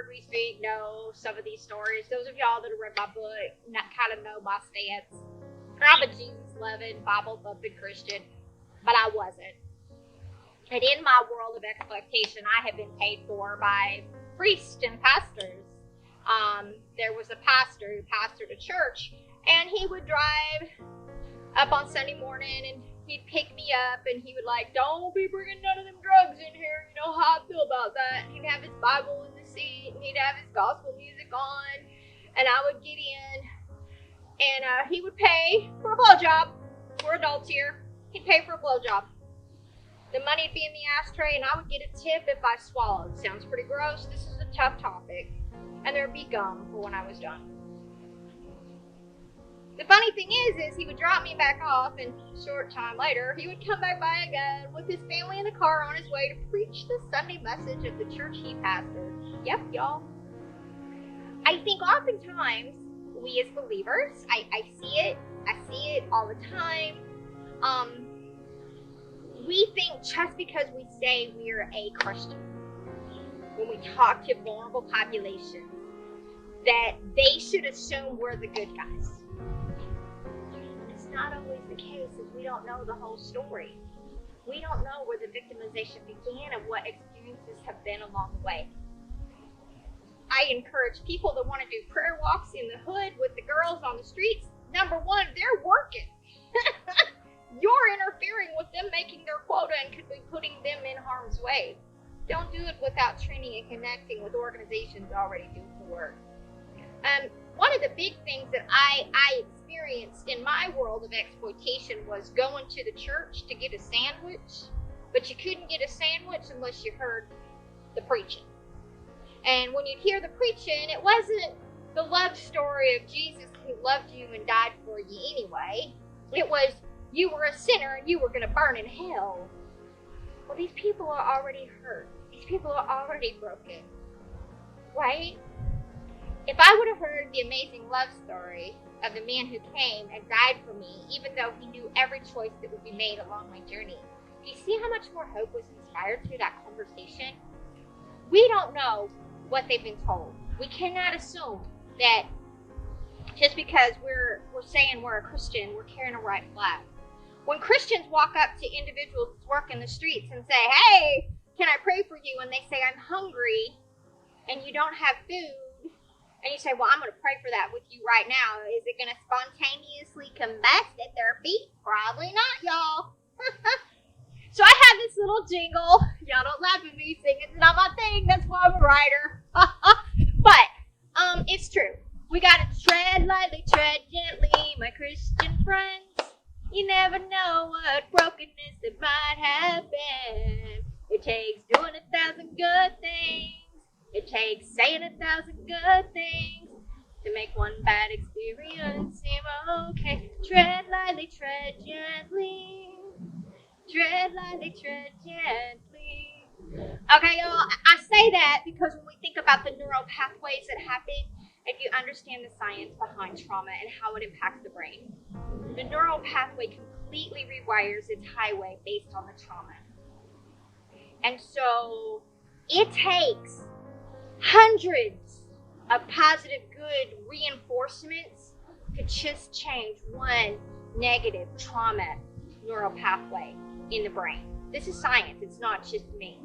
heard me speak know some of these stories. Those of y'all that have read my book kind of know my stance. I'm a Jesus-loving, Bible-thumping Christian, but I wasn't. And in my world of exploitation, I have been paid for by priests and pastors. There was a pastor who pastored a church, and he would drive up on Sunday morning, and he'd pick me up, and he would like, don't be bringing none of them drugs in here, you know how I feel about that. And he'd have his Bible in the seat, and he'd have his gospel music on, and I would get in, and he would pay for a blowjob. We're adults here. He'd pay for a blowjob. The money would be in the ashtray, and I would get a tip if I swallowed. Sounds pretty gross. This is a tough topic. And there would be gum for when I was done. The funny thing is he would drop me back off, and a short time later, he would come back by again with his family in the car on his way to preach the Sunday message at the church he pastored. Yep, y'all. I think oftentimes, we as believers, I see it all the time. We think just because we say we're a Christian, when we talk to vulnerable populations, that they should assume we're the good guys. It's not always the case, as we don't know the whole story. We don't know where the victimization began and what experiences have been along the way. I encourage people that want to do prayer walks in the hood with the girls on the streets. Number one, they're working. You're interfering with them making their quota and could be putting them in harm's way. Don't do it without training and connecting with organizations already doing the work. One of the big things that I experienced in my world of exploitation was going to the church to get a sandwich, but you couldn't get a sandwich unless you heard the preaching. And when you'd hear the preaching, it wasn't the love story of Jesus who loved you and died for you anyway. It was, you were a sinner and you were going to burn in hell. Well, these people are already hurt. These people are already broken. Right? If I would have heard the amazing love story of the man who came and died for me, even though he knew every choice that would be made along my journey, do you see how much more hope was inspired through that conversation? We don't know what they've been told. We cannot assume that just because we're saying we're a Christian, we're carrying a right flag. When Christians walk up to individuals that work in the streets and say, hey, can I pray for you? And they say, I'm hungry, and you don't have food, and you say, well, I'm going to pray for that with you right now. Is it going to spontaneously combust at their feet? Probably not, y'all. So I have this little jingle. Y'all don't laugh at me singing. It's not my thing. That's why I'm a writer. But it's true. We got to tread lightly, tread gently, my Christian friends. You never know what brokenness that might happen. It takes doing 1,000 good things. It takes saying 1,000 good things to make one bad experience seem okay. Tread lightly, tread gently. Tread lightly, tread gently. Okay, y'all, I say that because when we think about the neural pathways that happen, if you understand the science behind trauma and how it impacts the brain, the neural pathway completely rewires its highway based on the trauma. And so it takes hundreds of positive, good reinforcements to just change one negative trauma neural pathway in the brain. This is science. It's not just me.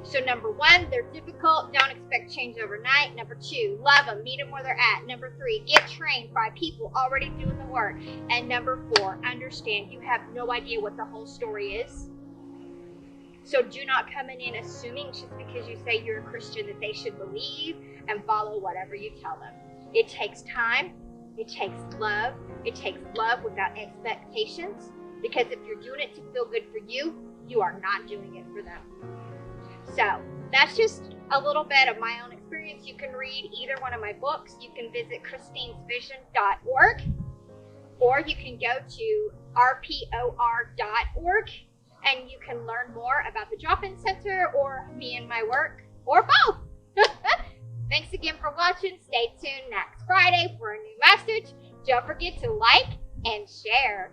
So number one, they're difficult. Don't expect change overnight. Number two, love them. Meet them where they're at. Number three, get trained by people already doing the work. And number four, understand you have no idea what the whole story is. So do not come in assuming just because you say you're a Christian that they should believe and follow whatever you tell them. It takes time. It takes love. It takes love without expectations. Because if you're doing it to feel good for you, you are not doing it for them. So that's just a little bit of my own experience. You can read either one of my books. You can visit christinesvision.org, or you can go to rpor.org and you can learn more about the Drop-In Center or me and my work, or both. Thanks again for watching. Stay tuned next Friday for a new message. Don't forget to like and share.